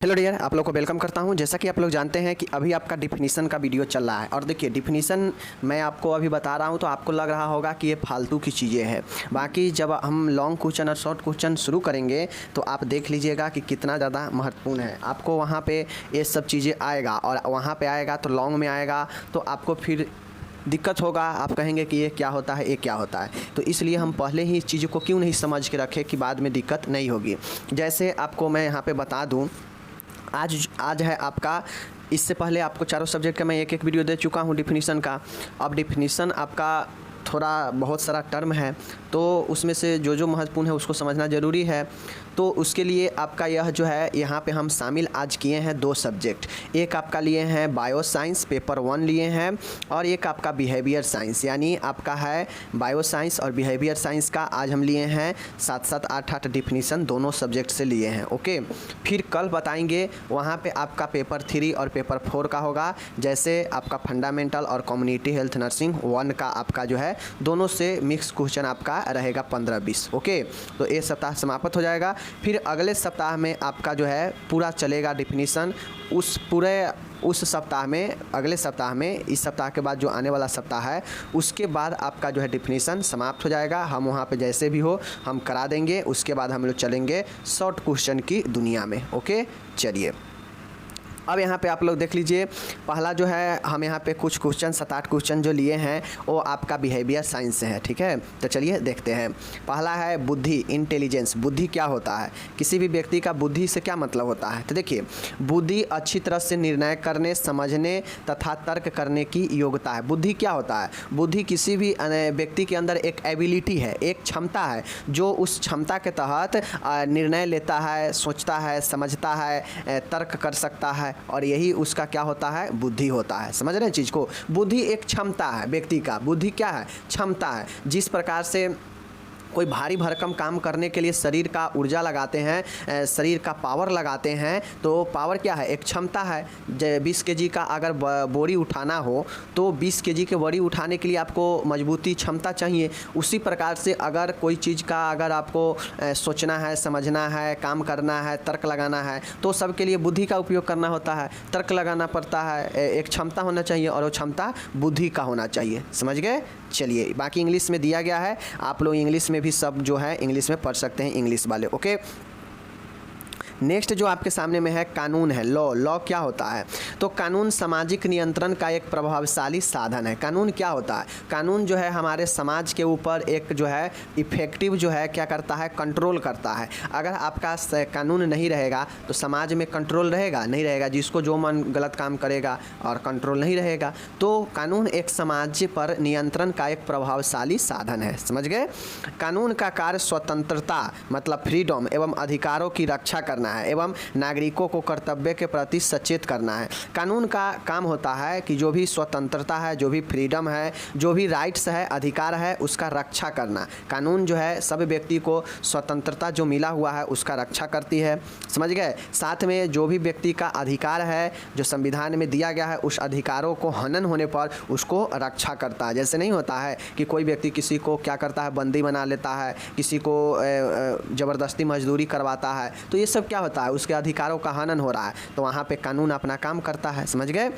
Hello dear, आप लोग को वेलकम करता हूं। जैसा कि आप लोग जानते हैं कि अभी आपका डिफिनीसन का वीडियो चल रहा है और देखिए डिफिनीसन मैं आपको अभी बता रहा हूं तो आपको लग रहा होगा कि ये फालतू की चीज़ें हैं। बाकी जब हम लॉन्ग क्वेश्चन और शॉर्ट क्वेश्चन शुरू करेंगे तो आप देख लीजिएगा कि कितना ज़्यादा महत्वपूर्ण है। आपको वहाँ पे ये सब चीज़ें आएगा और वहाँ पे आएगा तो लॉन्ग में आएगा तो आपको फिर दिक्कत होगा। आप कहेंगे कि ये क्या होता है, ये क्या होता है। तो इसलिए हम पहले ही इस चीज़ को क्यों नहीं समझ के रखें कि बाद में दिक्कत नहीं होगी। जैसे आपको मैं यहाँ पे बता दूँ, आज है आपका, इससे पहले आपको चारों सब्जेक्ट का मैं एक एक वीडियो दे चुका हूँ डिफिनीसन का। अब डिफिनीसन आपका थोड़ा बहुत सारा टर्म है तो उसमें से जो महत्वपूर्ण है उसको समझना ज़रूरी है। तो उसके लिए आपका यह जो है यहाँ पे हम शामिल आज किए हैं दो सब्जेक्ट। एक आपका लिए हैं बायो साइंस पेपर 1 लिए हैं और एक आपका बिहेवियर साइंस, यानी आपका है बायो साइंस और बिहेवियर साइंस का आज हम लिए हैं 7-7 8-8 डिफिनीसन दोनों सब्जेक्ट से लिए हैं। ओके, फिर कल बताएंगे वहाँ पे आपका पेपर 3 और पेपर 4 का होगा। जैसे आपका फंडामेंटल और कम्युनिटी हेल्थ नर्सिंग 1 का आपका जो है दोनों से मिक्स क्वेश्चन आपका रहेगा 15-20। ओके, तो ये सप्ताह समाप्त हो जाएगा। फिर अगले सप्ताह में आपका जो है पूरा चलेगा डिफिनीसन। उस सप्ताह में, अगले सप्ताह में, इस सप्ताह के बाद जो आने वाला सप्ताह है उसके बाद आपका जो है डिफिनीसन समाप्त हो जाएगा। हम वहाँ पे जैसे भी हो हम करा देंगे। उसके बाद हम लोग चलेंगे शॉर्ट क्वेश्चन की दुनिया में। ओके, चलिए अब यहाँ पे आप लोग देख लीजिए। पहला जो है हम यहाँ पे कुछ क्वेश्चन 7-8 क्वेश्चन जो लिए हैं वो आपका बिहेवियर साइंस से है। ठीक है, तो चलिए देखते हैं। पहला है बुद्धि, इंटेलिजेंस। बुद्धि क्या होता है, किसी भी व्यक्ति का बुद्धि से क्या मतलब होता है। तो देखिए, बुद्धि अच्छी तरह से निर्णय करने, समझने तथा तर्क करने की योग्यता है। बुद्धि क्या होता है, बुद्धि किसी भी व्यक्ति के अंदर एक एबिलिटी है, एक क्षमता है जो उस क्षमता के तहत निर्णय लेता है, सोचता है, समझता है, तर्क कर सकता है और यही उसका क्या होता है, बुद्धि होता है। समझ रहे हैं चीज़ को। बुद्धि एक क्षमता है व्यक्ति का। बुद्धि क्या है, क्षमता है। जिस प्रकार से कोई भारी भरकम काम करने के लिए शरीर का ऊर्जा लगाते हैं, शरीर का पावर लगाते हैं, तो पावर क्या है, एक क्षमता है। 20 केजी का अगर बोरी उठाना हो तो 20 केजी के बोरी उठाने के लिए आपको मजबूती, क्षमता चाहिए। उसी प्रकार से अगर कोई चीज़ का अगर आपको सोचना है, समझना है, काम करना है, तर्क लगाना है तो सबके लिए बुद्धि का उपयोग करना होता है, तर्क लगाना पड़ता है। एक क्षमता होना चाहिए और वो क्षमता बुद्धि का होना चाहिए। समझ गए। चलिए, बाकी इंग्लिश में दिया गया है, आप लोग इंग्लिश में भी सब जो है इंग्लिश में पढ़ सकते हैं, इंग्लिश वाले। ओके, नेक्स्ट जो आपके सामने में है कानून है, लॉ। लॉ क्या होता है, तो कानून सामाजिक नियंत्रण का एक प्रभावशाली साधन है। कानून क्या होता है, कानून जो है हमारे समाज के ऊपर एक जो है इफेक्टिव जो है क्या करता है, कंट्रोल करता है। अगर आपका कानून नहीं रहेगा तो समाज में कंट्रोल रहेगा नहीं रहेगा, जिसको जो मन गलत काम करेगा और कंट्रोल नहीं रहेगा। तो कानून एक समाज पर नियंत्रण का एक प्रभावशाली साधन है। समझ गए। कानून का कार्य स्वतंत्रता मतलब फ्रीडम एवं अधिकारों की रक्षा करना है एवं नागरिकों को कर्तव्य के प्रति सचेत करना है। कानून का काम होता है कि जो भी स्वतंत्रता है, जो भी फ्रीडम है, जो भी राइट्स है, अधिकार है, उसका रक्षा करना। कानून जो है सब व्यक्ति को स्वतंत्रता जो मिला हुआ है उसका रक्षा करती है। समझ गए। साथ में जो भी व्यक्ति का अधिकार है जो संविधान में दिया गया है उस अधिकारों को हनन होने पर उसको रक्षा करता है। जैसे नहीं होता है कि कोई व्यक्ति किसी को क्या करता है, बंदी बना लेता है, किसी को ज़बरदस्ती मजदूरी करवाता है, तो ये सब क्या होता है, उसके अधिकारों का हनन हो रहा है। तो वहाँ पे कानून अपना काम करता है। समझ गए।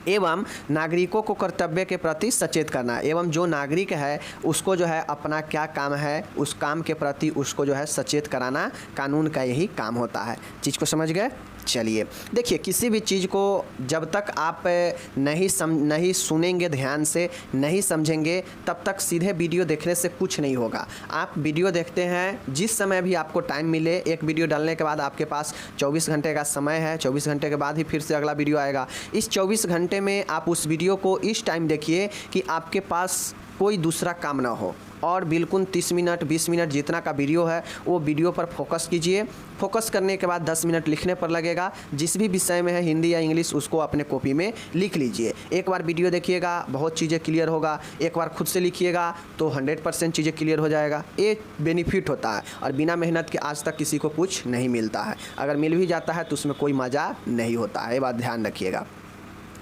एवं नागरिकों को कर्तव्य के प्रति सचेत करना, एवं जो नागरिक है उसको जो है अपना क्या काम है उस काम के प्रति उसको जो है सचेत कराना कानून का यही काम होता है। चीज़ को समझ गए। चलिए देखिए, किसी भी चीज़ को जब तक आप नहीं सुनेंगे, ध्यान से नहीं समझेंगे, तब तक सीधे वीडियो देखने से कुछ नहीं होगा। आप वीडियो देखते हैं जिस समय भी आपको टाइम मिले, एक वीडियो डालने के बाद आपके पास 24 घंटे का समय है, 24 घंटे के बाद ही फिर से अगला वीडियो आएगा। इस 24 घंटे में आप उस वीडियो को इस टाइम देखिए कि आपके पास कोई दूसरा काम ना हो और बिल्कुल 30 मिनट 20 मिनट जितना का वीडियो है वो वीडियो पर फोकस कीजिए। फोकस करने के बाद 10 मिनट लिखने पर लगेगा। जिस भी विषय में है, हिंदी या इंग्लिश, उसको अपने कॉपी में लिख लीजिए। एक बार वीडियो देखिएगा, बहुत चीज़ें क्लियर होगा। एक बार खुद से लिखिएगा तो 100% चीज़ें क्लियर हो जाएगा। ये बेनिफिट होता है और बिना मेहनत के आज तक किसी को कुछ नहीं मिलता है। अगर मिल भी जाता है तो उसमें कोई मज़ा नहीं होता है, ये बात ध्यान रखिएगा।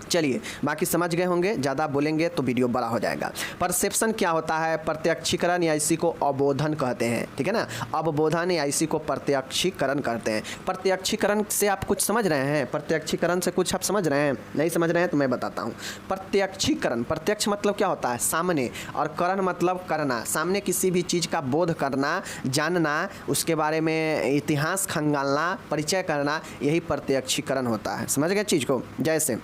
चलिए बाकी समझ गए होंगे, ज़्यादा बोलेंगे तो वीडियो बड़ा हो जाएगा। परसेप्शन क्या होता है? प्रत्यक्षीकरण या इसी को अवबोधन कहते हैं, ठीक है ना। अवबोधन या इसी को प्रत्यक्षीकरण कहते हैं। प्रत्यक्षीकरण से आप कुछ समझ रहे हैं? प्रत्यक्षीकरण से कुछ आप समझ रहे हैं? नहीं समझ रहे हैं तो मैं बताता हूँ। प्रत्यक्षीकरण, प्रत्यक्ष मतलब क्या होता है? सामने, और करण मतलब करना, सामने किसी भी चीज़ का बोध करना, जानना, उसके बारे में इतिहास खंगालना, परिचय करना, यही प्रत्यक्षीकरण होता है। समझ गए चीज़ को? जैसे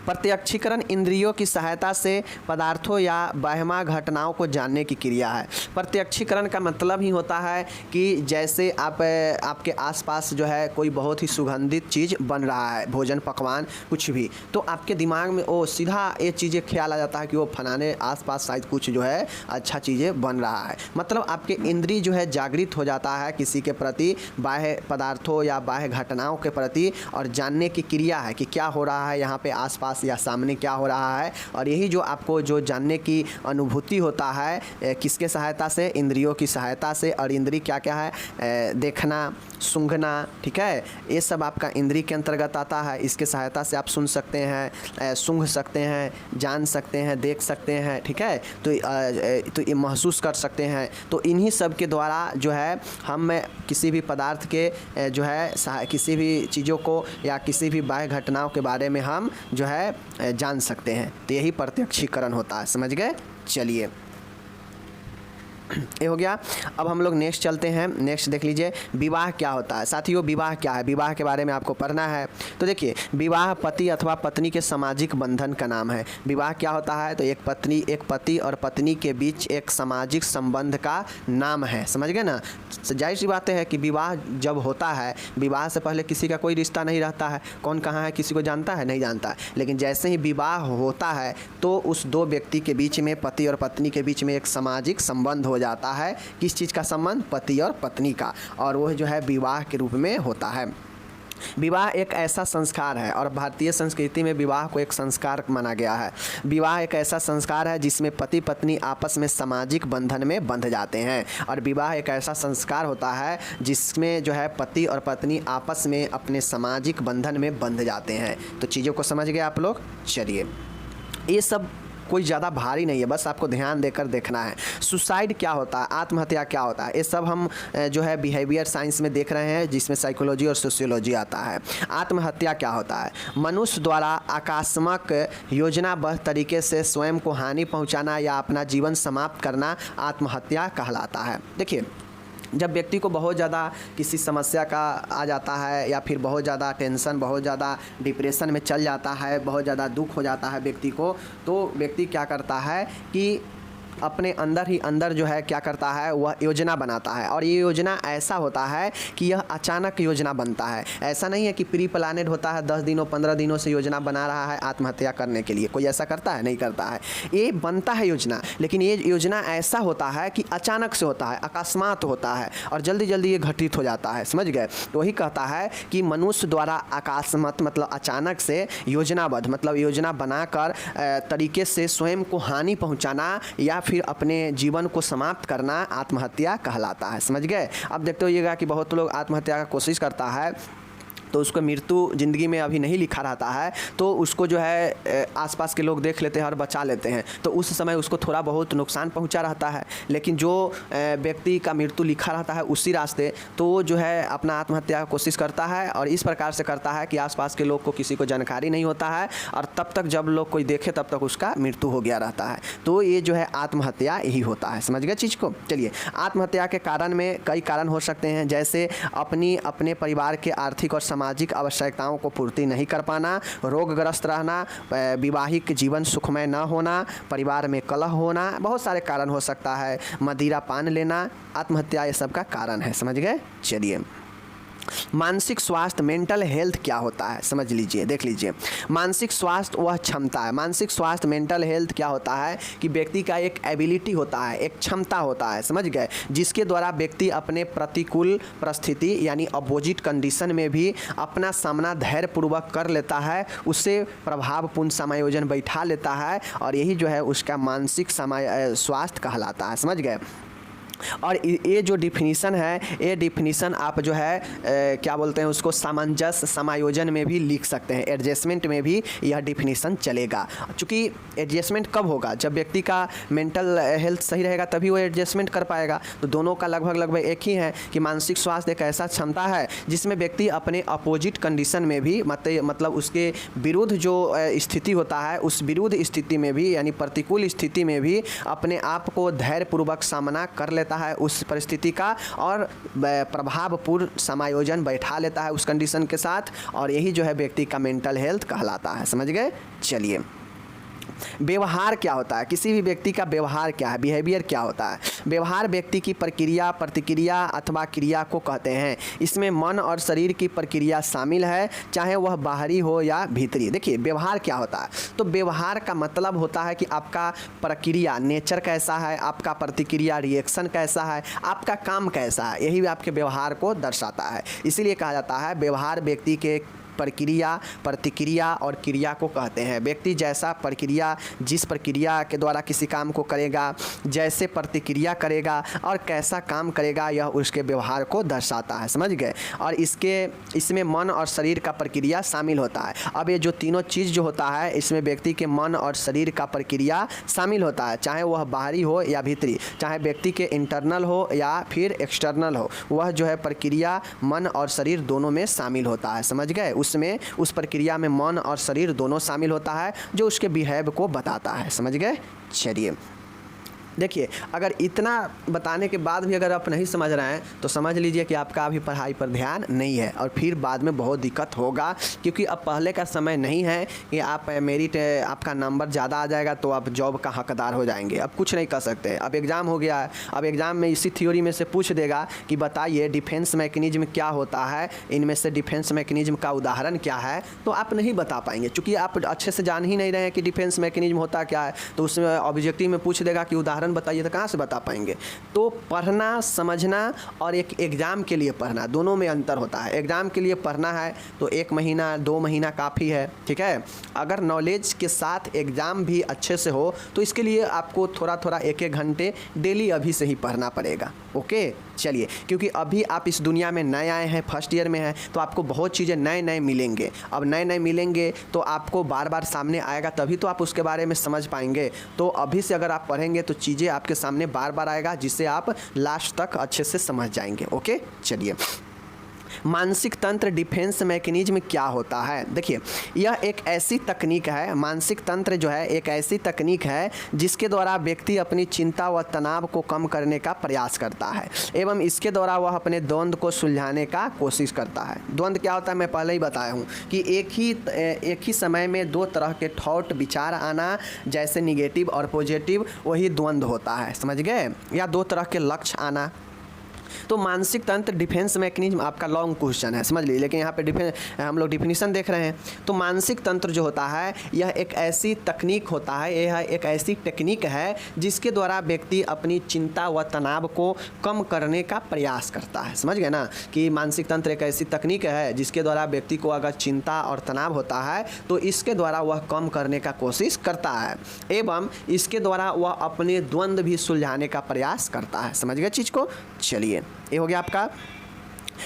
प्रत्यक्षीकरण इंद्रियों की सहायता से पदार्थों या वहमा घटनाओं को जानने की क्रिया है। प्रत्यक्षीकरण का मतलब ही होता है कि जैसे आपके आसपास जो है कोई बहुत ही सुगंधित चीज़ बन रहा है, भोजन पकवान कुछ भी, तो आपके दिमाग में वो सीधा ये चीज़ें ख्याल आ जाता है कि वो फलाने आसपास शायद कुछ जो है अच्छा चीज़ें बन रहा है। मतलब आपके इंद्रिय जो है जागृत हो जाता है किसी के प्रति, बाह्य पदार्थों या बाह्य घटनाओं के प्रति, और जानने की क्रिया है कि क्या हो रहा है यहाँ पे आसपास या सामने क्या हो रहा है। और यही जो आपको जो जानने की अनुभूति होता है किसके सहायता से? इंद्रियों की सहायता से। और इंद्रिय क्या क्या है? देखना, सूंघना, ठीक है, ये सब आपका इंद्रिय के अंतर्गत आता है। इसके सहायता से आप सुन सकते हैं, सूंघ सकते हैं, जान सकते हैं, देख सकते हैं, ठीक है, तो ये महसूस कर सकते हैं। तो इन्हीं सब के द्वारा जो है हम किसी भी पदार्थ के जो है किसी भी चीज़ों को या किसी भी बाह्य घटनाओं के बारे में हम जो है जान सकते हैं। तो यही प्रत्यक्षीकरण होता है। समझ गए? चलिए ये हो गया। अब हम लोग नेक्स्ट चलते हैं। नेक्स्ट देख लीजिए, विवाह क्या होता है। साथियों विवाह क्या है? विवाह के बारे में आपको पढ़ना है। तो देखिए, विवाह पति अथवा पत्नी के सामाजिक बंधन का नाम है। विवाह क्या होता है? तो एक पति और पत्नी के बीच एक सामाजिक संबंध का नाम है। समझ गए ना। जाहिर सी बात है कि विवाह जब होता है, विवाह से पहले किसी का कोई रिश्ता नहीं रहता है। कौन कहाँ है किसी को जानता है? नहीं जानता है। लेकिन जैसे ही विवाह होता है तो उस दो व्यक्ति के बीच में, पति और पत्नी के बीच में एक सामाजिक संबंध हो जाता है। किस चीज़ का संबंध? पति और पत्नी का। और वह जो है विवाह के रूप में होता है। विवाह एक ऐसा संस्कार है, और भारतीय संस्कृति में विवाह को एक संस्कार माना गया है। विवाह एक ऐसा संस्कार है जिसमें पति पत्नी आपस में सामाजिक बंधन में बंध जाते हैं। और विवाह एक ऐसा संस्कार होता है जिसमें जो है पति और पत्नी आपस में अपने सामाजिक बंधन में बंध जाते हैं। तो चीज़ों को समझ गए आप लोग? चलिए, ये सब कोई ज़्यादा भारी नहीं है, बस आपको ध्यान देकर देखना है। सुसाइड क्या होता है? आत्महत्या क्या होता है? ये सब हम जो है बिहेवियर साइंस में देख रहे हैं, जिसमें साइकोलॉजी और सोशियोलॉजी आता है। आत्महत्या क्या होता है? मनुष्य द्वारा आकस्मिक योजनाबद्ध तरीके से स्वयं को हानि पहुंचाना या अपना जीवन समाप्त करना आत्महत्या कहलाता है। देखिए, जब व्यक्ति को बहुत ज़्यादा किसी समस्या का आ जाता है, या फिर बहुत ज़्यादा टेंशन, बहुत ज़्यादा डिप्रेशन में चल जाता है, बहुत ज़्यादा दुख हो जाता है व्यक्ति को, तो व्यक्ति क्या करता है कि अपने अंदर ही अंदर जो है क्या करता है, वह योजना बनाता है। और ये योजना ऐसा होता है कि यह अचानक योजना बनता है। ऐसा नहीं है कि प्री प्लानेड होता है, 10 दिनों 15 दिनों से योजना बना रहा है आत्महत्या करने के लिए। कोई ऐसा करता है? नहीं करता है। ये बनता है योजना, लेकिन ये योजना ऐसा होता है कि अचानक से होता है, अकस्मात होता है, और जल्दी जल्दी ये घटित हो जाता है। समझ गए? तो वही कहता है कि मनुष्य द्वारा अकस्मात मतलब अचानक से, योजनाबद्ध मतलब योजना बनाकर तरीके से स्वयं को हानि पहुँचाना या फिर अपने जीवन को समाप्त करना आत्महत्या कहलाता है। समझ गए? अब देखते होइएगा कि बहुत लोग आत्महत्या का कोशिश करता है, तो उसको मृत्यु ज़िंदगी में अभी नहीं लिखा रहता है, तो उसको जो है आसपास के लोग देख लेते हैं और बचा लेते हैं, तो उस समय उसको थोड़ा बहुत नुकसान पहुंचा रहता है। लेकिन जो व्यक्ति का मृत्यु लिखा रहता है उसी रास्ते, तो वो जो है अपना आत्महत्या की कोशिश करता है, और इस प्रकार से करता है कि आसपास के लोग को किसी को जानकारी नहीं होता है, और तब तक जब लोग कोई देखे तब तक उसका मृत्यु हो गया रहता है। तो ये जो है आत्महत्या यही होता है। समझ गए चीज़ को? चलिए, आत्महत्या के कारण में कई कारण हो सकते हैं, जैसे अपने परिवार के आर्थिक और सामाजिक आवश्यकताओं को पूर्ति नहीं कर पाना, रोगग्रस्त रहना, वैवाहिक जीवन सुखमय न होना, परिवार में कलह होना, बहुत सारे कारण हो सकता है। मदिरा पान लेना, आत्महत्या ये सब का कारण है। समझ गए? चलिए, मानसिक स्वास्थ्य मेंटल हेल्थ क्या होता है? समझ लीजिए, देख लीजिए। मानसिक स्वास्थ्य वह क्षमता है। मानसिक स्वास्थ्य मेंटल हेल्थ क्या होता है कि व्यक्ति का एक एबिलिटी होता है, एक क्षमता होता है। समझ गए? जिसके द्वारा व्यक्ति अपने प्रतिकूल परिस्थिति यानी अपोजिट कंडीशन में भी अपना सामना धैर्यपूर्वक कर लेता है, उससे प्रभावपूर्ण समायोजन बैठा लेता है, और यही जो है उसका मानसिक स्वास्थ्य कहलाता है। समझ गए? और ये जो डिफिनीसन है, ये डिफिनीसन आप जो है क्या बोलते हैं उसको, सामंजस्य समायोजन में भी लिख सकते हैं, एडजस्टमेंट में भी यह डिफिनीसन चलेगा। क्योंकि एडजस्टमेंट कब होगा, जब व्यक्ति का मेंटल हेल्थ सही रहेगा तभी वो एडजस्टमेंट कर पाएगा। तो दोनों का लगभग एक ही है कि मानसिक स्वास्थ्य एक ऐसा क्षमता है जिसमें व्यक्ति अपने अपोजिट कंडीशन में भी मतलब उसके विरुद्ध जो स्थिति होता है, उस विरुद्ध स्थिति में भी यानी प्रतिकूल स्थिति में भी अपने आप को धैर्यपूर्वक सामना कर लेता है उस परिस्थिति का, और प्रभावपूर्ण समायोजन बैठा लेता है उस कंडीशन के साथ, और यही जो है व्यक्ति का मेंटल हेल्थ कहलाता है। समझ गए? चलिए, व्यवहार क्या होता है, किसी भी व्यक्ति का व्यवहार क्या है, बिहेवियर क्या होता है। व्यवहार व्यक्ति की प्रक्रिया, प्रतिक्रिया अथवा क्रिया को कहते हैं। इसमें मन और शरीर की प्रक्रिया शामिल है, चाहे वह बाहरी हो या भीतरी। देखिए व्यवहार क्या होता है, तो व्यवहार का मतलब होता है कि आपका प्रक्रिया नेचर कैसा है, आपका प्रतिक्रिया रिएक्शन कैसा है, आपका काम कैसा है, यही आपके व्यवहार को दर्शाता है। इसीलिए कहा जाता है व्यवहार व्यक्ति के प्रक्रिया, प्रतिक्रिया और क्रिया को कहते हैं। व्यक्ति जैसा प्रक्रिया, जिस प्रक्रिया के द्वारा किसी काम को करेगा, जैसे प्रतिक्रिया करेगा और कैसा काम करेगा, यह उसके व्यवहार को दर्शाता है। समझ गए? और इसमें मन और शरीर का प्रक्रिया शामिल होता है। अब ये जो तीनों चीज़ जो होता है, इसमें व्यक्ति के मन और शरीर का प्रक्रिया शामिल होता है, चाहे वह बाहरी हो या भीतरी, चाहे व्यक्ति के इंटरनल हो या फिर एक्सटर्नल हो, वह जो है प्रक्रिया मन और शरीर दोनों में शामिल होता है। समझ गए? उसमें उस प्रक्रिया में मन और शरीर दोनों शामिल होता है जो उसके बिहेव को बताता है। समझ गए? चलिए, देखिए अगर इतना बताने के बाद भी अगर आप नहीं समझ रहे हैं तो समझ लीजिए कि आपका अभी पढ़ाई पर ध्यान नहीं है, और फिर बाद में बहुत दिक्कत होगा, क्योंकि अब पहले का समय नहीं है कि आप मेरिट आपका नंबर ज़्यादा आ जाएगा तो आप जॉब का हकदार हो जाएंगे। अब कुछ नहीं कर सकते, अब एग्ज़ाम हो गया है। अब एग्ज़ाम में इसी थ्योरी में से पूछ देगा कि बताइए डिफेंस मैकेनिज्म क्या होता है, इनमें से डिफेंस मैकेनिज्म का उदाहरण क्या है, तो आप नहीं बता पाएंगे, क्योंकि आप अच्छे से जान ही नहीं रहे हैं कि डिफेंस मैकेनिज्म होता क्या है। तो उसमें ऑब्जेक्टिव में पूछ देगा कि उदाहरण बताइए, तो कहाँ से बता पाएंगे। तो पढ़ना, समझना और एक एग्ज़ाम के लिए पढ़ना, दोनों में अंतर होता है। एग्ज़ाम के लिए पढ़ना है तो 1 महीना 2 महीना काफ़ी है, ठीक है। अगर नॉलेज के साथ एग्ज़ाम भी अच्छे से हो तो इसके लिए आपको थोड़ा थोड़ा 1-1 घंटे डेली अभी से ही पढ़ना पड़ेगा। ओके, चलिए, क्योंकि अभी आप इस दुनिया में नए आए हैं, फर्स्ट ईयर में हैं, तो आपको बहुत चीज़ें नए मिलेंगे। अब नए मिलेंगे तो आपको बार बार सामने आएगा, तभी तो आप उसके बारे में समझ पाएंगे। तो अभी से अगर आप पढ़ेंगे तो चीज़ें आपके सामने बार बार आएगा, जिससे आप लास्ट तक अच्छे से समझ जाएंगे। ओके, चलिए, मानसिक तंत्र डिफेंस मैकेनिज्म क्या होता है। देखिए यह एक ऐसी तकनीक है, मानसिक तंत्र जो है एक ऐसी तकनीक है जिसके द्वारा व्यक्ति अपनी चिंता व तनाव को कम करने का प्रयास करता है एवं इसके द्वारा वह अपने द्वंद्व को सुलझाने का कोशिश करता है। द्वंद्व क्या होता है मैं पहले ही बताया हूँ कि एक ही समय में 2 तरह के थॉट विचार आना, जैसे निगेटिव और पॉजिटिव, वही द्वंद्व होता है। समझ गए? या 2 तरह के लक्ष्य आना। तो मानसिक तंत्र डिफेंस मैकेनिज्म आपका लॉन्ग क्वेश्चन है, समझ लीजिए, लेकिन यहाँ पे हम लोग डिफिनीशन देख रहे हैं। तो मानसिक तंत्र जो होता है यह एक ऐसी तकनीक होता है, यह एक ऐसी टेक्निक है जिसके द्वारा व्यक्ति अपनी चिंता व तनाव को कम करने का प्रयास करता है। समझ गए ना कि मानसिक तंत्र एक ऐसी तकनीक है जिसके द्वारा व्यक्ति को अगर चिंता और तनाव होता है तो इसके द्वारा वह कम करने का कोशिश करता है एवं इसके द्वारा वह अपने द्वंद्व भी सुलझाने का प्रयास करता है। समझ गए चीज़ को? चलिए, ये हो गया आपका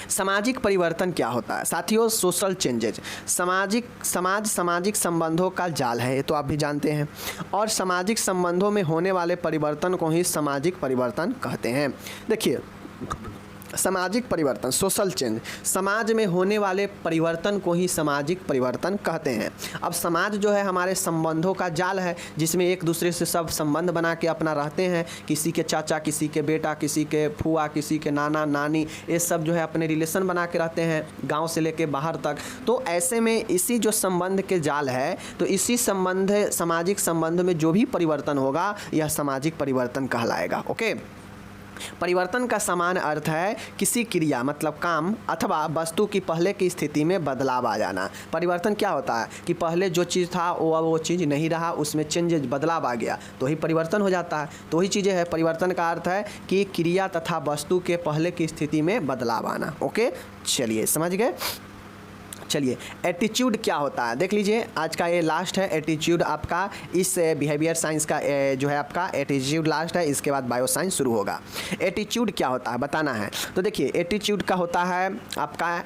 सामाजिक परिवर्तन क्या होता है। साथियों, सोशल चेंजेज, सामाजिक संबंधों का जाल है, ये तो आप भी जानते हैं, और सामाजिक संबंधों में होने वाले परिवर्तन को ही सामाजिक परिवर्तन कहते हैं। देखिए सामाजिक परिवर्तन, सोशल चेंज, समाज में होने वाले परिवर्तन को ही सामाजिक परिवर्तन कहते हैं। अब समाज जो है हमारे संबंधों का जाल है, जिसमें एक दूसरे से सब संबंध बना के अपना रहते हैं। किसी के चाचा, किसी के बेटा, किसी के फूआ, किसी के नाना नानी, ये सब जो है अपने रिलेशन बना के रहते हैं, गाँव से लेके बाहर तक। तो ऐसे में इसी जो संबंध के जाल है, तो इसी सामाजिक संबंध में जो भी परिवर्तन होगा यह सामाजिक परिवर्तन कहलाएगा। ओके, परिवर्तन का सामान्य अर्थ है किसी क्रिया मतलब काम अथवा वस्तु की पहले की स्थिति में बदलाव आ जाना। परिवर्तन क्या होता है कि पहले जो चीज़ था वो चीज़ नहीं रहा, उसमें चेंजेज बदलाव आ गया तो ही परिवर्तन हो जाता है। तो ही चीज़ें है, परिवर्तन का अर्थ है कि क्रिया तथा वस्तु के पहले की स्थिति में बदलाव आना। ओके, चलिए समझ गए। चलिए एटीट्यूड क्या होता है देख लीजिए, आज का ये लास्ट है एटीट्यूड आपका, इस बिहेवियर साइंस का जो है आपका एटीट्यूड लास्ट है, इसके बाद बायो साइंस शुरू होगा। एटीट्यूड क्या होता है बताना है, तो देखिए एटीट्यूड का होता है आपका,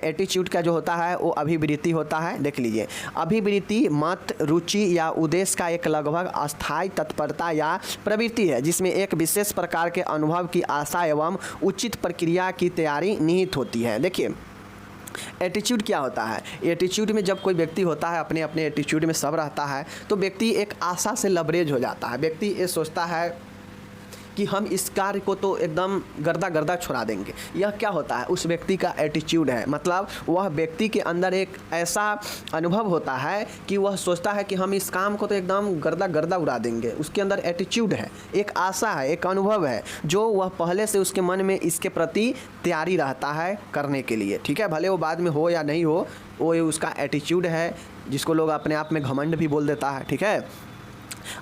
एटीट्यूड का जो होता है वो अभिवृत्ति होता है। देख लीजिए अभिवृत्ति मत, रुचि या उद्देश्य का एक लगभग अस्थायी तत्परता या प्रवृत्ति है जिसमें एक विशेष प्रकार के अनुभव की आशा एवं उचित प्रक्रिया की तैयारी निहित होती है। देखिए एटीट्यूड क्या होता है, एटीट्यूड में जब कोई व्यक्ति होता है अपने अपने एटीट्यूड में सब रहता है तो व्यक्ति एक आशा से लबरेज हो जाता है। व्यक्ति ये सोचता है कि हम इस कार्य को तो एकदम गर्दा गर्दा छुड़ा देंगे। यह क्या होता है, उस व्यक्ति का एटीट्यूड है। मतलब वह व्यक्ति के अंदर एक ऐसा अनुभव होता है कि वह सोचता है कि हम इस काम को तो एकदम गर्दा गर्दा उड़ा देंगे। उसके अंदर एटीट्यूड है, एक आशा है, एक अनुभव है जो वह पहले से उसके मन में इसके प्रति तैयारी रहता है करने के लिए। ठीक है, भले वो बाद में हो या नहीं हो, वो उसका एटीट्यूड है जिसको लोग अपने आप में घमंड भी बोल देता है। ठीक है,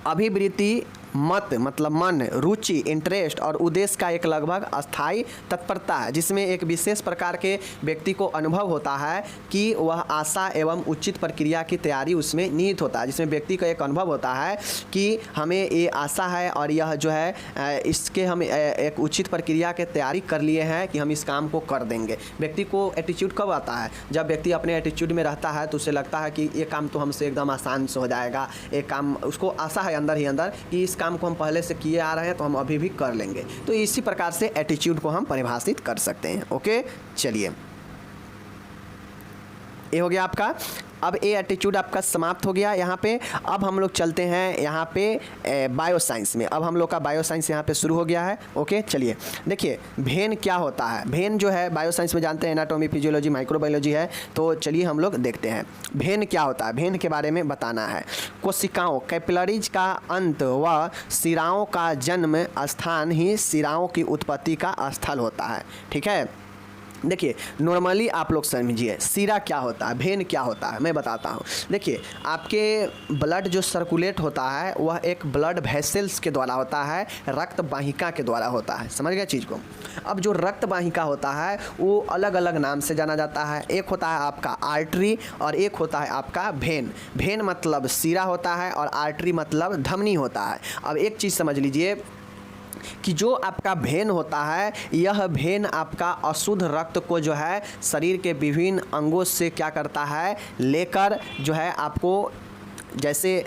अभिवृत्ति मत मतलब मन, रुचि, इंटरेस्ट और उद्देश्य का एक लगभग अस्थायी तत्परता है जिसमें एक विशेष प्रकार के व्यक्ति को अनुभव होता है कि वह आशा एवं उचित प्रक्रिया की तैयारी उसमें निहित होता है, जिसमें व्यक्ति का एक अनुभव होता है कि हमें ये आशा है और यह जो है इसके हम एक उचित प्रक्रिया के तैयारी कर लिए हैं कि हम इस काम को कर देंगे। व्यक्ति को एटीट्यूड कब आता है, जब व्यक्ति अपने एटीट्यूड में रहता है तो उसे लगता है कि ये काम तो हमसे एकदम आसान से हो जाएगा। एक काम उसको आशा है अंदर ही अंदर कि इस काम को हम पहले से किए आ रहे हैं तो हम अभी भी कर लेंगे। तो इसी प्रकार से एटीट्यूड को हम परिभाषित कर सकते हैं। ओके, चलिए ये हो गया आपका। अब ये एटीट्यूड आपका समाप्त हो गया यहाँ पे। अब हम लोग चलते हैं यहाँ पे बायो साइंस में। अब हम लोग का बायो साइंस यहाँ पे शुरू हो गया है। ओके, चलिए देखिए भेन क्या होता है। भेन जो है बायो साइंस में जानते हैं एनाटॉमी, फिजियोलॉजी, माइक्रोबायोलॉजी है। तो चलिए हम लोग देखते हैं भेन क्या होता है। भेन के बारे में बताना है। कोशिकाओं कैपिलरीज का अंत व सिराओं का जन्म स्थान ही सिराओं की उत्पत्ति का स्थल होता है। ठीक है, देखिए नॉर्मली आप लोग समझिए सिरा क्या होता है, भेन क्या होता है, मैं बताता हूँ। देखिए आपके ब्लड जो सर्कुलेट होता है वह एक ब्लड वेसल्स के द्वारा होता है, रक्त वाहिका के द्वारा होता है। समझ गए चीज़ को। अब जो रक्त वाहिका होता है वो अलग अलग नाम से जाना जाता है। एक होता है आपका आर्टरी और एक होता है आपका भेन। भेन मतलब सिरा होता है और आर्टरी मतलब धमनी होता है। अब एक चीज़ समझ लीजिए कि जो आपका भेन होता है, यह भेन आपका अशुद्ध रक्त को जो है शरीर के विभिन्न अंगों से क्या करता है, लेकर जो है आपको, जैसे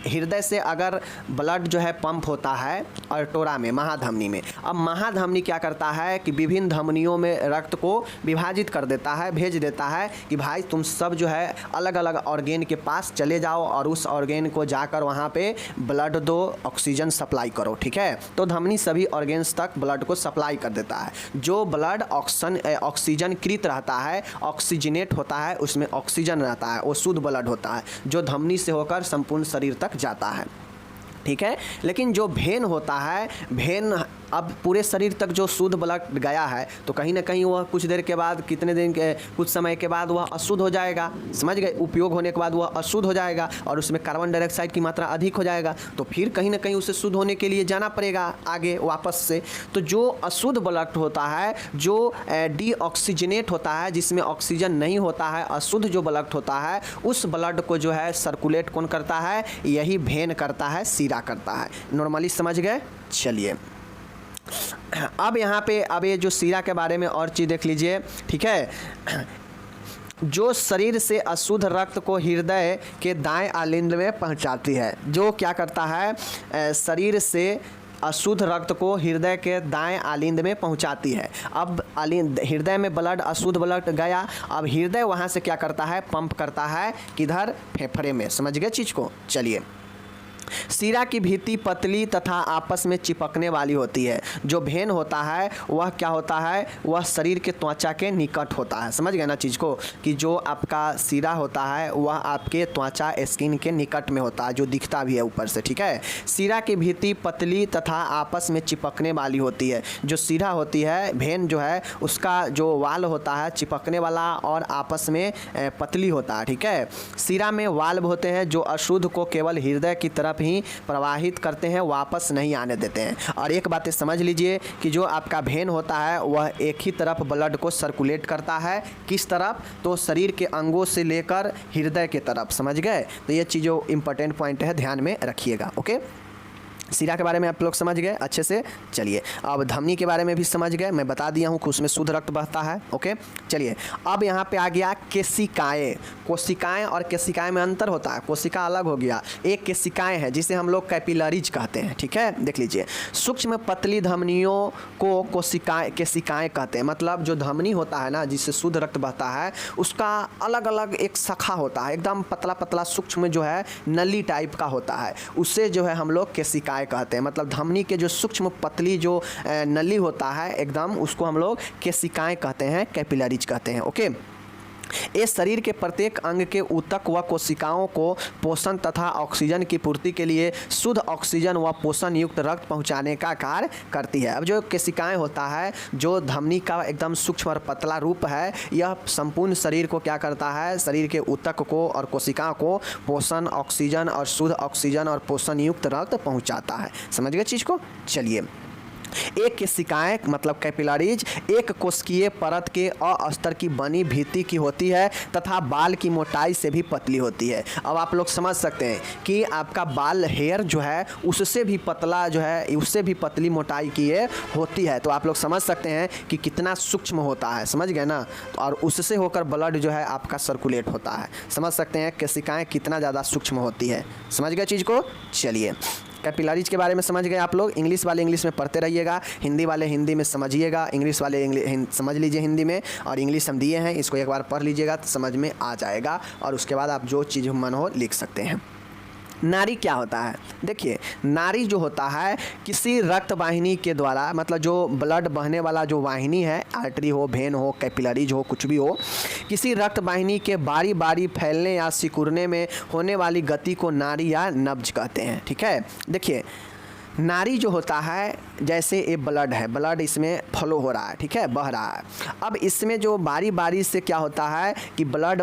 हृदय से अगर ब्लड जो है पंप होता है अर्टोरा में, महाधमनी में। अब महाधमनी क्या करता है कि विभिन्न धमनियों में रक्त को विभाजित कर देता है, भेज देता है कि भाई तुम सब जो है अलग अलग ऑर्गेन के पास चले जाओ और उस ऑर्गेन को जाकर वहाँ पे ब्लड दो, ऑक्सीजन सप्लाई करो। ठीक है, तो धमनी सभी ऑर्गेन्स तक ब्लड को सप्लाई कर देता है। जो ब्लड ऑक्सीजन कृत रहता है, ऑक्सीजनेट होता है, उसमें ऑक्सीजन रहता है, वो शुद्ध ब्लड होता है जो धमनी से होकर संपूर्ण शरीर तक जाता है। ठीक है, लेकिन जो भेन होता है, भेन अब पूरे शरीर तक जो शुद्ध ब्लड गया है तो कहीं ना कहीं वह कुछ देर के बाद, कितने दिन के, कुछ समय के बाद वह अशुद्ध हो जाएगा। समझ गए, उपयोग होने के बाद वह अशुद्ध हो जाएगा और उसमें कार्बन डाइऑक्साइड की मात्रा अधिक हो जाएगा। तो फिर कहीं ना कहीं उसे शुद्ध होने के लिए जाना पड़ेगा आगे वापस से। तो जो अशुद्ध ब्लड होता है, जो डीऑक्सीजनेट होता है, जिसमें ऑक्सीजन नहीं होता है, अशुद्ध जो ब्लड होता है, उस ब्लड को जो है सर्कुलेट कौन करता है, यही भेन करता है, सिरा करता है। नॉर्मली समझ गए। चलिए अब यहाँ पे अब ये जो सिरा के बारे में और चीज़ देख लीजिए। ठीक है, जो शरीर से अशुद्ध रक्त को हृदय के दाएं आलिंद में पहुँचाती है। जो क्या करता है, शरीर से अशुद्ध रक्त को हृदय के दाएं आलिंद में पहुंचाती है। अब आलिंद, हृदय में ब्लड, अशुद्ध ब्लड गया, अब हृदय वहां से क्या करता है, पंप करता है किधर, फेफड़े में। समझ गए चीज़ को। चलिए सिरा की भित्ति पतली तथा आपस में चिपकने वाली होती है। जो भेन होता है वह क्या होता है, वह शरीर के त्वचा के निकट होता है। समझ गए ना चीज़ को, कि जो आपका सिरा होता है वह आपके त्वचा स्किन के निकट में होता है, जो दिखता भी है ऊपर से। ठीक है, सिरा की भित्ति पतली तथा आपस में चिपकने वाली होती है। जो सिरा होती है, भेन जो है, उसका जो वाल होता है चिपकने वाला और आपस में पतली होता है। ठीक है, सिरा में वाल्व होते हैं जो अशुद्ध को केवल हृदय की तरफ तरफ ही प्रवाहित करते हैं, वापस नहीं आने देते हैं। और एक बात समझ लीजिए कि जो आपका भेन होता है वह एक ही तरफ ब्लड को सर्कुलेट करता है। किस तरफ? तो शरीर के अंगों से लेकर हृदय के तरफ। समझ गए? तो ये चीज़ जो इंपॉर्टेंट पॉइंट है ध्यान में रखिएगा। ओके, सिरा के बारे में आप लोग समझ गए अच्छे से। चलिए अब धमनी के बारे में भी समझ गए, मैं बता दिया हूँ कि उसमें शुद्ध रक्त बहता है। ओके, चलिए अब यहाँ पे आ गया केशिकाएँ। कोशिकाएँ और केशिकाएँ में अंतर होता है। कोशिका अलग हो गया, एक केशिकाएँ हैं जिसे हम लोग कैपिलरीज कहते हैं। ठीक है, देख लीजिए, सूक्ष्म पतली धमनियों को केशिकाएँ कहते हैं। मतलब जो धमनी होता है ना, जिससे शुद्ध रक्त बहता है, उसका अलग अलग एक शाखा होता है, एकदम पतला पतला सूक्ष्म जो है नली टाइप का होता है, उससे जो है हम लोग केशिकाएँ कहते हैं। मतलब धमनी के जो सूक्ष्म पतली जो नली होता है एकदम, उसको हम लोग केशिकाएँ कहते हैं, कैपिलरीज कहते हैं। ओके, ये शरीर के प्रत्येक अंग के ऊतक व कोशिकाओं को पोषण तथा ऑक्सीजन की पूर्ति के लिए शुद्ध ऑक्सीजन व पोषण युक्त रक्त पहुंचाने का कार्य करती है। अब जो केशिकाएं होता है, जो धमनी का एकदम सूक्ष्म और पतला रूप है, यह संपूर्ण शरीर को क्या करता है? शरीर के ऊतक को और कोशिकाओं को पोषण, ऑक्सीजन और शुद्ध ऑक्सीजन और पोषण युक्त रक्त पहुँचाता है। समझ गए चीज़ को? चलिए, एक केशिकाएँ मतलब कैपिलरीज एक कोशिकीय परत के अस्तर की बनी भित्ति की होती है तथा बाल की मोटाई से भी पतली होती है। अब आप लोग समझ सकते हैं कि आपका बाल हेयर जो है उससे भी पतला जो है, उससे भी पतली मोटाई की ये होती है। तो आप लोग समझ सकते हैं कि कितना सूक्ष्म होता है। समझ गए ना? और उससे होकर ब्लड जो है आपका सर्कुलेट होता है। समझ सकते हैं केशिकाएँ कितना ज़्यादा सूक्ष्म होती है। समझ गए चीज़ को? चलिए, कैपिलरीज के बारे में समझ गए आप लोग। इंग्लिश वाले इंग्लिश में पढ़ते रहिएगा, हिंदी वाले हिंदी में समझिएगा, इंग्लिश वाले समझ लीजिए हिंदी में, और इंग्लिश हम दिए हैं, इसको एक बार पढ़ लीजिएगा तो समझ में आ जाएगा। और उसके बाद आप जो चीज़ मन हो लिख सकते हैं। नाड़ी क्या होता है? देखिए, नाड़ी जो होता है किसी रक्त वाहिनी के द्वारा, मतलब जो ब्लड बहने वाला जो वाहिनी है, आर्टरी हो, वेन हो, कैपिलरीज हो, कुछ भी हो, किसी रक्त वाहिनी के बारी बारी फैलने या सिकुड़ने में होने वाली गति को नाड़ी या नब्ज कहते हैं। ठीक है, देखिए, नाड़ी जो होता है, जैसे ये ब्लड है, ब्लड इसमें फ्लो हो रहा है, ठीक है, बह रहा है। अब इसमें जो बारी बारी से क्या होता है कि ब्लड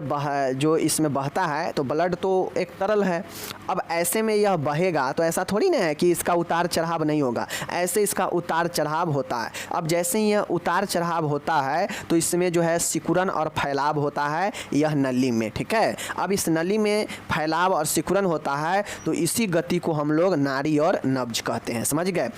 जो इसमें बहता है, तो ब्लड तो एक तरल है। अब ऐसे में यह बहेगा तो ऐसा थोड़ी ना है कि इसका उतार चढ़ाव नहीं होगा, ऐसे इसका उतार चढ़ाव होता है। अब जैसे ही यह उतार चढ़ाव होता है तो इसमें जो है सिकुड़न और फैलाव होता है, यह नली में। ठीक है, अब इस नली में फैलाव और सिकुड़न होता है, तो इसी गति को हम लोग नाड़ी और नब्ज कहते हैं। समझ गए?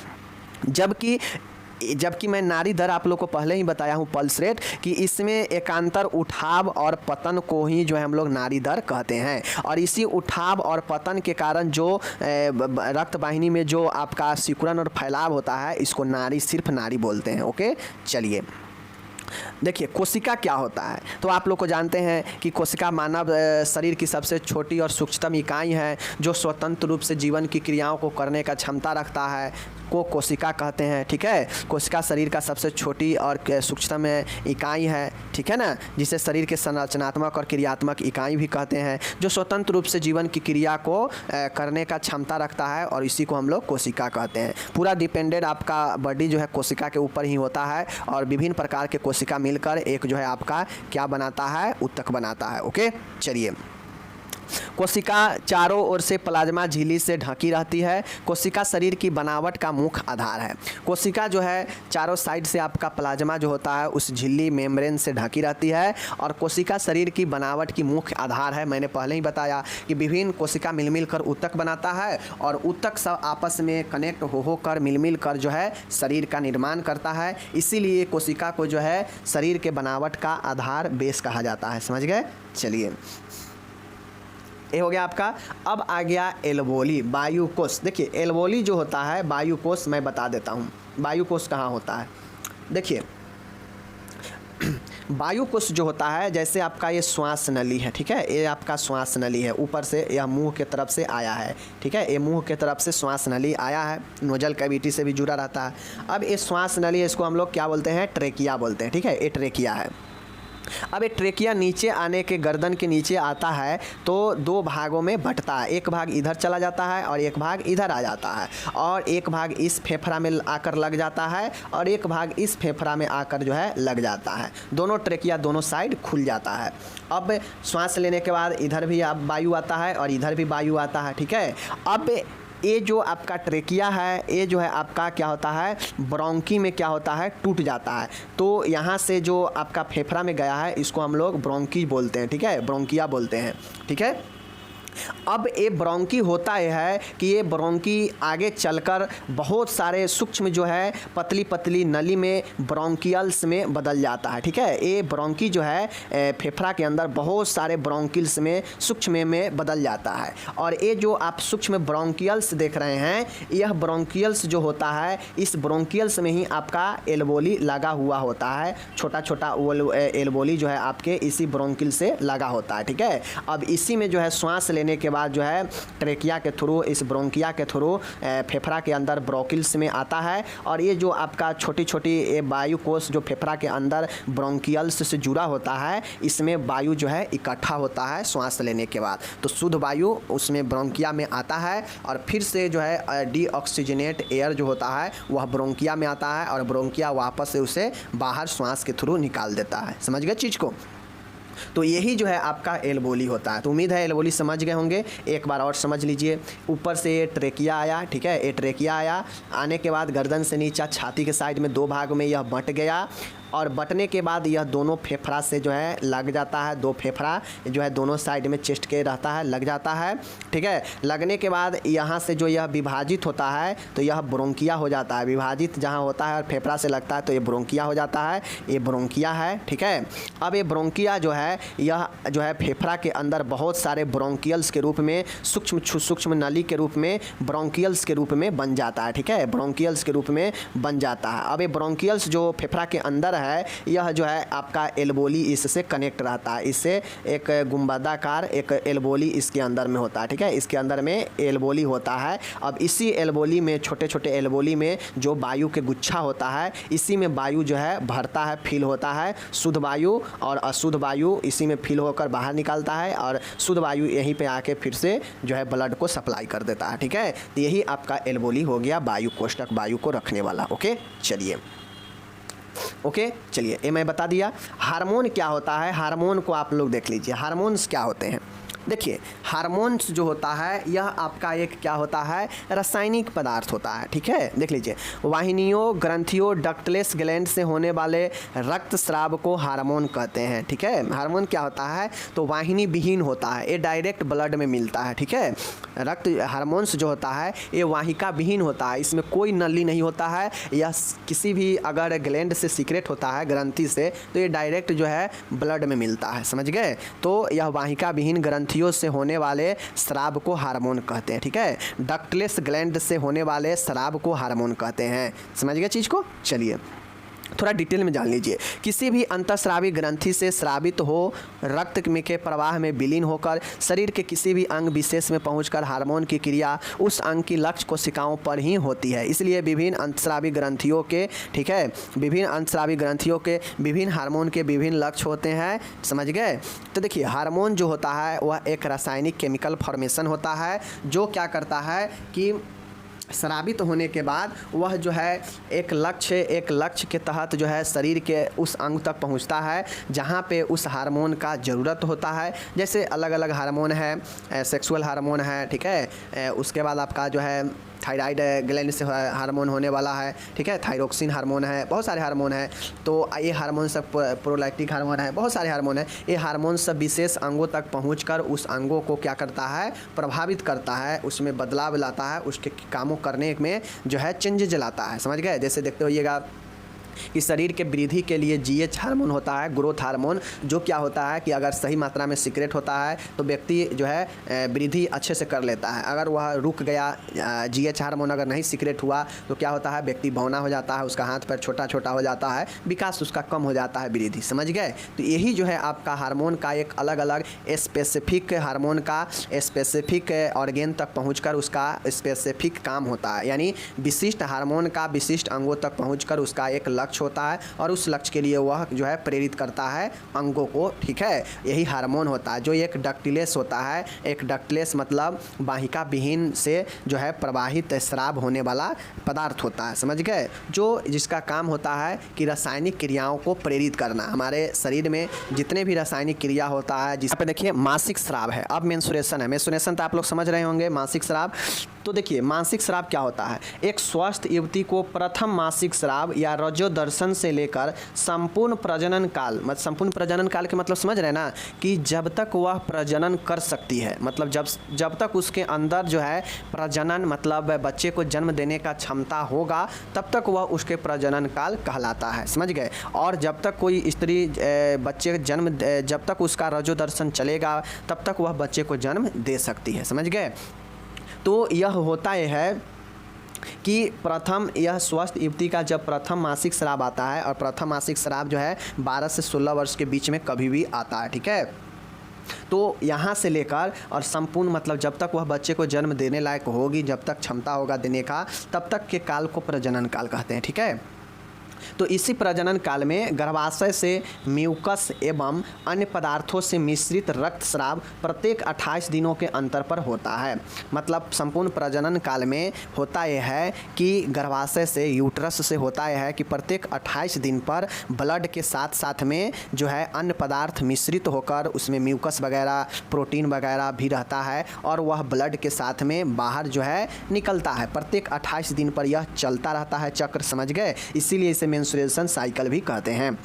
जबकि मैं नाड़ी दर आप लोग को पहले ही बताया हूँ, पल्स रेट, कि इसमें एकांतर उठाव और पतन को ही जो है हम लोग नाड़ी दर कहते हैं। और इसी उठाव और पतन के कारण जो रक्त वाहिनी में जो आपका सिकुड़न और फैलाव होता है, इसको नाड़ी, सिर्फ नाड़ी बोलते हैं। ओके, चलिए, देखिए कोशिका क्या होता है। तो आप लोग को जानते हैं कि कोशिका मानव शरीर की सबसे छोटी और सूक्ष्मतम इकाई है, जो स्वतंत्र रूप से जीवन की क्रियाओं को करने का क्षमता रखता है, को कोशिका कहते हैं। ठीक है, कोशिका शरीर का सबसे छोटी और सूक्ष्मतम इकाई है। ठीक है ना, जिसे शरीर के संरचनात्मक और क्रियात्मक इकाई भी कहते हैं, जो स्वतंत्र रूप से जीवन की क्रिया को करने का क्षमता रखता है, और इसी को हम लोग कोशिका कहते हैं। पूरा डिपेंडेंट आपका बॉडी जो है कोशिका के ऊपर ही होता है, और विभिन्न प्रकार के कोशिका मिलकर एक जो है आपका क्या बनाता है? ऊतक बनाता है। ओके, चलिए, कोशिका चारों ओर से प्लाज्मा झिल्ली से ढकी रहती है। कोशिका शरीर की बनावट का मुख्य आधार है। कोशिका जो है चारों साइड से आपका प्लाज्मा जो होता है उस झिल्ली मेम्ब्रेन से ढकी रहती है, और कोशिका शरीर की बनावट की मुख्य आधार है। मैंने पहले ही बताया कि विभिन्न कोशिका मिल कर ऊतक बनाता है, और ऊतक सब आपस में कनेक्ट होकर मिल कर जो है शरीर का निर्माण करता है। इसीलिए कोशिका को जो है शरीर के बनावट का आधार बेस कहा जाता है। समझ गए? चलिए, ये हो गया आपका। अब आ गया एल्वोली, वायुकोष। देखिए, एल्वोली जो होता है वायुकोष, मैं बता देता हूँ वायुकोष कहाँ होता है। देखिए, वायुकोष जो होता है, जैसे आपका ये श्वास नली है, ठीक है, ये आपका श्वास नली है, ऊपर से यह मुंह के तरफ से आया है। ठीक है, ये मुंह के तरफ से श्वास नली आया है, नोजल कैविटी से भी जुड़ा रहता है। अब ये श्वास नली, इसको हम लोग क्या बोलते हैं? ट्रेकिया बोलते हैं। ठीक है, ये ट्रेकिया है। अब ये ट्रेकिया नीचे आने के गर्दन के नीचे आता है तो दो भागों में बंटता है, एक भाग इधर चला जाता है और एक भाग इधर आ जाता है, और एक भाग इस फेफड़ा में आकर लग जाता है और एक भाग इस फेफड़ा में आकर जो है लग जाता है। दोनों ट्रेकिया दोनों साइड खुल जाता है। अब श्वास लेने के बाद इधर भी अब वायु आता है और इधर भी वायु आता है, ठीक है। अब ये जो आपका ट्रेकिया है ये जो है आपका क्या होता है, ब्रोंकी में क्या होता है, टूट जाता है। तो यहाँ से जो आपका फेफड़ा में गया है इसको हम लोग ब्रोंकी बोलते हैं, ठीक है, ब्रोंकिया बोलते हैं, ठीक है। अब ये ब्रोंकी होता है कि ये ब्रोंकी आगे चलकर बहुत सारे सूक्ष्म जो है पतली पतली नली में ब्रोंकियल्स में बदल जाता है, ठीक है। ये ब्रोंकी जो है फेफड़ा के अंदर बहुत सारे ब्रोंकिल्स में सूक्ष्म में बदल जाता है। और ये जो आप सूक्ष्म ब्रोंकियल्स देख रहे हैं, यह ब्रोंकियल्स जो होता है इस ब्रोंकियल्स में ही आपका एल्वोली लगा हुआ होता है। छोटा छोटा एल्वोली जो है आपके इसी ब्रोंकिल से लगा होता है, ठीक है। अब इसी में जो है श्वास लेने के बाद जो है ट्रेकिया के थ्रू, इस ब्रोंकिया के थ्रू फेफड़ा के अंदर ब्रोंकिल्स में आता है। और ये जो आपका छोटी छोटी वायु कोश जो फेफड़ा के अंदर ब्रोंकियल्स से जुड़ा होता है, इसमें वायु जो है इकट्ठा होता है श्वास लेने के बाद। तो शुद्ध वायु उसमें ब्रोंकिया में आता है और फिर से जो है डीऑक्सीजनेट एयर जो होता है वह ब्रोंकिया में आता है और ब्रोंकिया वापस से उसे बाहर श्वास के थ्रू निकाल देता है। समझ गए चीज़ को? तो यही जो है आपका एल्वोली होता है। तो उम्मीद है एल्वोली समझ गए होंगे। एक बार और समझ लीजिए। ऊपर से ये ट्रेकिया आया, ठीक है, ये ट्रेकिया आया, आने के बाद गर्दन से नीचा छाती के साइड में दो भाग में यह बंट गया और बंटने के बाद यह दोनों फेफड़ा से जो है लग जाता है। दो फेफड़ा जो है दोनों साइड में चेस्ट के रहता है, लग जाता है, ठीक है। लगने के बाद यहाँ से जो यह विभाजित होता है तो यह ब्रोंकिया हो जाता है। विभाजित जहाँ होता है और फेफड़ा से लगता है तो ये ब्रोंकिया हो जाता है, ये ब्रोंकिया है, ठीक है। अब ये ब्रोंकिया जो है यह जो है फेफड़ा के अंदर बहुत सारे ब्रोंकियल्स के रूप में सूक्ष्म नली के रूप में ब्रोंकियल्स के रूप में बन जाता है, ठीक है, ब्रोंकियल्स के रूप में बन जाता है। अब ये ब्रोंकियल्स जो फेफड़ा के अंदर है यह जो है आपका एल्वोली इससे कनेक्ट रहता है। इससे एक गुंबदाकार एक एल्वोली इसके अंदर में होता है, ठीक है, इसके अंदर में एल्वोली होता है। अब इसी एल्वोली में छोटे छोटे एल्वोली में जो वायु के गुच्छा होता है इसी में वायु जो है भरता है, फील होता है। शुद्ध वायु और अशुद्ध वायु इसी में फील होकर बाहर निकलता है और शुद्ध वायु यहीं पे आके फिर से जो है ब्लड को सप्लाई कर देता है, ठीक है। तो यही आपका एल्वोली हो गया, वायु कोष्ठक, वायु को रखने वाला। ओके चलिए, ओके चलिए, ये मैं बता दिया। हार्मोन क्या होता है, हार्मोन को आप लोग देख लीजिए। हार्मोन्स क्या होते हैं? देखिए, हार्मोन्स जो होता है यह आपका एक क्या होता है, रासायनिक पदार्थ होता है, ठीक है। देख लीजिए, वाहिनियों, ग्रंथियों, डक्टलेस ग्लैंड से होने वाले रक्त स्राव को हार्मोन कहते हैं, ठीक है। हार्मोन क्या होता है, तो वाहिनी विहीन होता है, ये डायरेक्ट ब्लड में मिलता है, ठीक है। रक्त हार्मोन्स जो होता है ये वाहिका विहीन होता है, इसमें कोई नली नहीं होता है। यह किसी भी अगर ग्लैंड से सीक्रेट होता है, ग्रंथि से, तो ये डायरेक्ट जो है ब्लड में मिलता है, समझ गए। तो यह वाहिका विहीन ग्रंथियों से होने वाले स्राव को हार्मोन कहते हैं, ठीक है। डक्टलेस ग्लैंड से होने वाले स्राव को हार्मोन कहते हैं। समझ गए चीज़ को? चलिए थोड़ा डिटेल में जान लीजिए। किसी भी अंतःस्रावी ग्रंथि से स्रावित हो रक्त में के प्रवाह में विलीन होकर शरीर के किसी भी अंग विशेष में पहुंचकर हार्मोन की क्रिया उस अंग की लक्ष्य कोशिकाओं पर ही होती है। इसलिए विभिन्न अंतःस्रावी ग्रंथियों के, ठीक है, विभिन्न अंतःस्रावी ग्रंथियों के विभिन्न हार्मोन के विभिन्न लक्ष्य होते हैं। समझ गए? तो देखिए, हार्मोन जो होता है वह एक रासायनिक केमिकल फॉर्मेशन होता है जो क्या करता है कि स्रावित होने के बाद वह जो है एक लक्ष्य के तहत जो है शरीर के उस अंग तक पहुंचता है जहां पे उस हार्मोन का ज़रूरत होता है। जैसे अलग अलग हार्मोन है, सेक्सुअल हार्मोन है, ठीक है, उसके बाद आपका जो है थायराइड ग्लैंड से हार्मोन होने वाला है, ठीक है, थायरोक्सिन हार्मोन है, बहुत सारे हार्मोन हैं। तो ये हार्मोन सब प्रोलैक्टिक हार्मोन है, बहुत सारे हार्मोन हैं। ये हार्मोन सब विशेष अंगों तक पहुंचकर उस अंगों को क्या करता है, प्रभावित करता है, उसमें बदलाव लाता है, उसके कामों करने में जो है चेंजेज लाता है। समझ गए? जैसे देखते होइएगा कि शरीर के वृद्धि के लिए GH हार्मोन होता है, ग्रोथ हार्मोन, जो क्या होता है कि अगर सही मात्रा में सीक्रेट होता है तो व्यक्ति जो है वृद्धि अच्छे से कर लेता है। अगर वह रुक गया, GH हार्मोन अगर नहीं सीक्रेट हुआ तो क्या होता है, व्यक्ति बौना हो जाता है, उसका हाथ पैर छोटा छोटा हो जाता है, विकास उसका कम हो जाता है, वृद्धि। समझ गए? तो यही जो है आपका हार्मोन का एक अलग अलग स्पेसिफिक हार्मोन का स्पेसिफिक ऑर्गेन तक पहुँच उसका स्पेसिफिक काम होता है। यानी विशिष्ट हार्मोन का विशिष्ट अंगों तक पहुँच उसका एक लक्ष्य लक्ष्य होता है और उस लक्ष्य के लिए वह जो है प्रेरित करता है अंगों को, ठीक है। यही हार्मोन होता है जो एक डक्टिलेस होता है। एक डक्टिलेस मतलब वाहिका विहीन से जो है प्रवाहित स्राव होने वाला पदार्थ होता है, समझ गए, जो जिसका काम होता है कि रासायनिक क्रियाओं को प्रेरित करना। हमारे शरीर में जितने भी रासायनिक क्रिया होता है, जिस पे देखिए मासिक स्राव है, अब मेंस्ट्रुएशन है। मेंस्ट्रुएशन तो आप लोग समझ रहे होंगे, मासिक स्राव। तो देखिए मासिक स्राव क्या होता है। एक स्वस्थ युवती को प्रथम मासिक स्राव या रजोदर्शन से लेकर संपूर्ण प्रजनन काल, मतलब संपूर्ण प्रजनन काल के मतलब समझ रहे हैं ना, कि जब तक वह प्रजनन कर सकती है, मतलब जब तक उसके अंदर जो है प्रजनन मतलब बच्चे को जन्म देने का क्षमता होगा, तब तक वह उसके प्रजनन काल कहलाता है, समझ गए। और जब तक कोई स्त्री बच्चे जन्म, जब तक उसका रजोदर्शन चलेगा तब तक वह बच्चे को जन्म दे सकती है, समझ गए। तो यह होता है कि प्रथम यह स्वस्थ युवती का जब प्रथम मासिक स्राव आता है, और प्रथम मासिक स्राव जो है 12 से 16 वर्ष के बीच में कभी भी आता है, ठीक है। तो यहाँ से लेकर और संपूर्ण मतलब जब तक वह बच्चे को जन्म देने लायक होगी, जब तक क्षमता होगा देने का, तब तक के काल को प्रजनन काल कहते हैं, ठीक है। तो इसी प्रजनन काल में गर्भाशय से म्यूकस एवं अन्य पदार्थों से मिश्रित रक्तस्राव प्रत्येक 28 दिनों के अंतर पर होता है। मतलब संपूर्ण प्रजनन काल में होता यह है कि गर्भाशय से, यूट्रस से होता यह है कि प्रत्येक 28 दिन पर ब्लड के साथ साथ में जो है अन्य पदार्थ मिश्रित होकर उसमें म्यूकस वगैरह, प्रोटीन वगैरह भी रहता है, और वह ब्लड के साथ में बाहर जो है निकलता है। प्रत्येक 28 दिन पर यह चलता रहता है चक्र, समझ गए। इसीलिए इसे मेंस्ट्रुएशन साइकिल भी कहते हैं।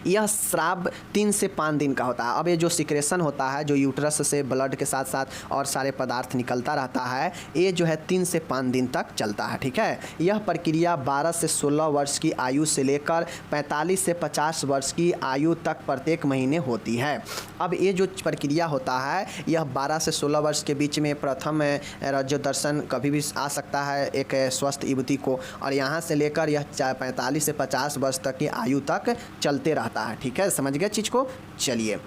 यह स्राव 3 से 5 दिन का होता है। अब ये जो सिक्रेशन होता है, जो यूट्रस से ब्लड के साथ साथ और सारे पदार्थ निकलता रहता है, ये जो है 3 से 5 दिन तक चलता है, ठीक है। यह प्रक्रिया 12 से 16 वर्ष की आयु से लेकर 45 से 50 वर्ष की आयु तक प्रत्येक महीने होती है। अब ये जो प्रक्रिया होता है, यह 12 से 16 वर्ष के बीच में प्रथम रजोदर्शन कभी भी आ सकता है एक स्वस्थ युवती को, और यहाँ से लेकर यह 45 से 50 वर्ष तक की आयु तक चलते रहता है, ठीक है। समझ गए चीज़ को। चलिए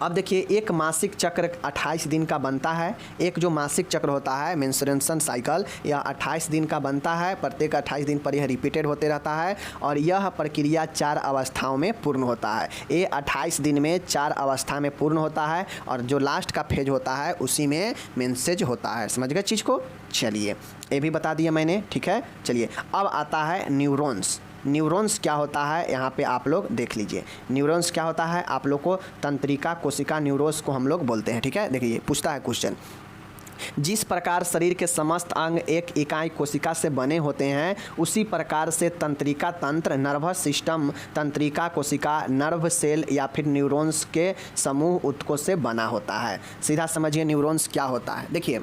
अब देखिए, एक मासिक चक्र 28 दिन का बनता है। एक जो मासिक चक्र होता है मेंस्ट्रुएशन साइकिल, यह 28 दिन का बनता है। प्रत्येक 28 दिन पर यह रिपीटेड होते रहता है, और यह प्रक्रिया 4 अवस्थाओं में पूर्ण होता है। ये 28 दिन में 4 अवस्था में पूर्ण होता है, और जो लास्ट का फेज होता है उसी में मेंसेज होता है। समझ गए चीज़ को। चलिए ये भी बता दिया मैंने, ठीक है। चलिए अब आता है न्यूरॉन्स। न्यूरॉन्स क्या होता है, यहाँ पे आप लोग देख लीजिए। न्यूरॉन्स क्या होता है, आप लोग को तंत्रिका कोशिका न्यूरॉन्स को हम लोग बोलते हैं, ठीक है। देखिए पूछता है क्वेश्चन, जिस प्रकार शरीर के समस्त अंग एक इकाई कोशिका से बने होते हैं, उसी प्रकार से तंत्रिका तंत्र, नर्वस सिस्टम, तंत्रिका कोशिका, नर्व सेल या फिर न्यूरॉन्स के समूह उत्कों से बना होता है। सीधा समझिए न्यूरॉन्स क्या होता है। देखिए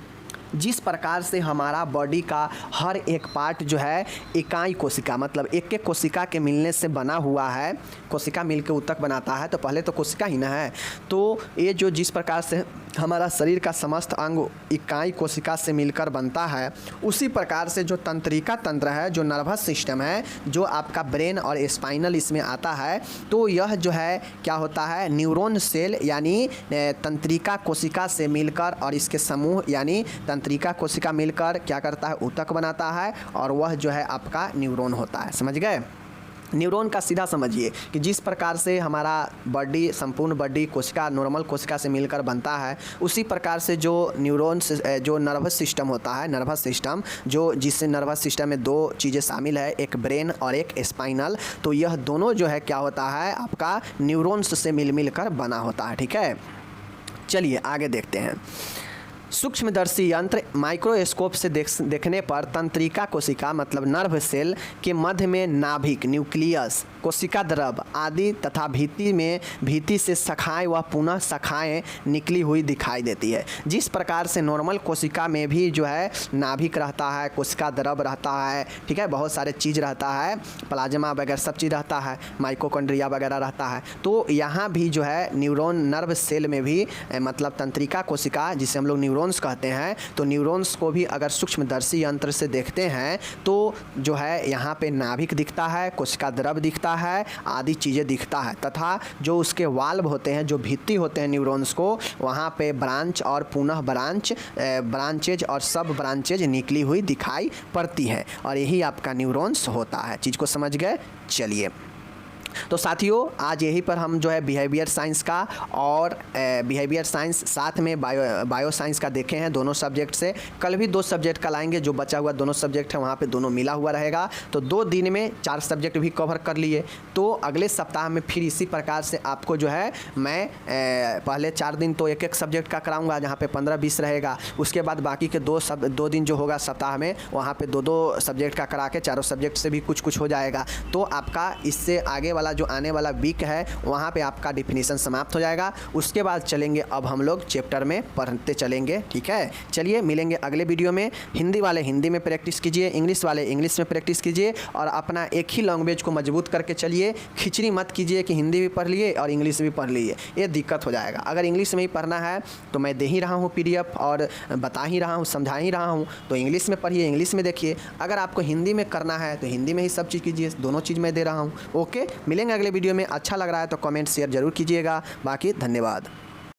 जिस प्रकार से हमारा बॉडी का हर एक पार्ट जो है इकाई कोशिका, मतलब एक एक कोशिका के मिलने से बना हुआ है, कोशिका मिलकर ऊतक बनाता है, तो पहले तो कोशिका ही ना है। तो ये जो जिस प्रकार से हमारा शरीर का समस्त अंग इकाई कोशिका से मिलकर बनता है, उसी प्रकार से जो तंत्रिका तंत्र है, जो नर्वस सिस्टम है, जो आपका ब्रेन और स्पाइनल इसमें आता है, तो यह जो है क्या होता है, न्यूरॉन सेल यानी तंत्रिका कोशिका से मिलकर और इसके समूह यानी तंत्रिका कोशिका मिलकर क्या करता है, ऊतक बनाता है, और वह जो है आपका न्यूरॉन होता है। समझ गए। न्यूरॉन का सीधा समझिए कि जिस प्रकार से हमारा बॉडी, संपूर्ण बॉडी कोशिका नॉर्मल कोशिका से मिलकर बनता है, उसी प्रकार से जो न्यूरॉन्स, जो नर्वस सिस्टम होता है, नर्वस सिस्टम जो जिससे नर्वस सिस्टम में 2 चीज़ें शामिल है, एक ब्रेन और एक स्पाइनल, तो यह दोनों जो है क्या होता है, आपका न्यूरॉन्स से मिल कर बना होता है, ठीक है। चलिए आगे देखते हैं। सूक्ष्मदर्शी यंत्र माइक्रोस्कोप से देखने पर तंत्रिका कोशिका मतलब नर्व सेल के मध्य में नाभिक, न्यूक्लियस, कोशिका द्रव आदि तथा भीति से शाखाएं व पुनः शाखाएं निकली हुई दिखाई देती है। जिस प्रकार से नॉर्मल कोशिका में भी जो है नाभिक रहता है, कोशिका द्रव रहता है, ठीक है, बहुत सारे चीज़ रहता है, प्लाज्मा वगैरह सब चीज़ रहता है, माइटोकॉन्ड्रिया वगैरह रहता है, तो यहाँ भी जो है न्यूरॉन नर्व सेल में भी मतलब तंत्रिका कोशिका जिसे हम लोग न्यूरॉन न्यूरॉन्स कहते हैं। तो न्यूरॉन्स को भी अगर सूक्ष्मदर्शी यंत्र से देखते हैं तो जो है यहाँ पे नाभिक दिखता है, कोशिका द्रव दिखता है, आदि चीज़ें दिखता है, तथा जो उसके वाल्व होते हैं, जो भित्ति होते हैं न्यूरॉन्स को, वहाँ पे ब्रांच और पुनः ब्रांचेज और सब ब्रांचेज निकली हुई दिखाई पड़ती है, और यही आपका न्यूरॉन्स होता है। चीज़ को समझ गए? चलिए, तो साथियों आज यहीं पर हम जो है बिहेवियर साइंस का और बिहेवियर साइंस साथ में बायो साइंस का देखे हैं दोनों सब्जेक्ट से। कल भी 2 सब्जेक्ट का लाएंगे, जो बचा हुआ दोनों सब्जेक्ट है वहाँ पे दोनों मिला हुआ रहेगा। तो 2 दिन में 4 सब्जेक्ट भी कवर कर लिए। तो अगले सप्ताह में फिर इसी प्रकार से आपको जो है मैं पहले 4 दिन तो एक सब्जेक्ट का कराऊँगा, जहाँ पर 15-20 रहेगा। उसके बाद बाकी के 2 दिन जो होगा सप्ताह में, वहाँ पर 2 सब्जेक्ट का करा के चारों सब्जेक्ट से भी कुछ हो जाएगा। तो आपका इससे आगे वाला जो आने वाला वीक है वहाँ पे आपका डिफिनीशन समाप्त हो जाएगा। उसके बाद चलेंगे अब हम लोग चैप्टर में पढ़ते चलेंगे, ठीक है। चलिए मिलेंगे अगले वीडियो में। हिंदी वाले हिंदी में प्रैक्टिस कीजिए, इंग्लिश वाले इंग्लिश में प्रैक्टिस कीजिए, और अपना एक ही लैंग्वेज को मजबूत करके चलिए। खिचड़ी मत कीजिए कि हिंदी भी पढ़ लिए और इंग्लिश भी पढ़ लिए, ये दिक्कत हो जाएगा। अगर इंग्लिश में ही पढ़ना है तो मैं दे ही रहा हूँ PDF और बता ही रहा हूँ, समझा ही रहा हूँ, तो इंग्लिश में पढ़िए, इंग्लिश में देखिए। अगर आपको हिंदी में करना है तो हिंदी में ही सब चीज़ कीजिए, दोनों चीज़ मैं दे रहा हूँ। ओके, मिलेंगे अगले वीडियो में। अच्छा लग रहा है तो कमेंट शेयर जरूर कीजिएगा। बाकी धन्यवाद।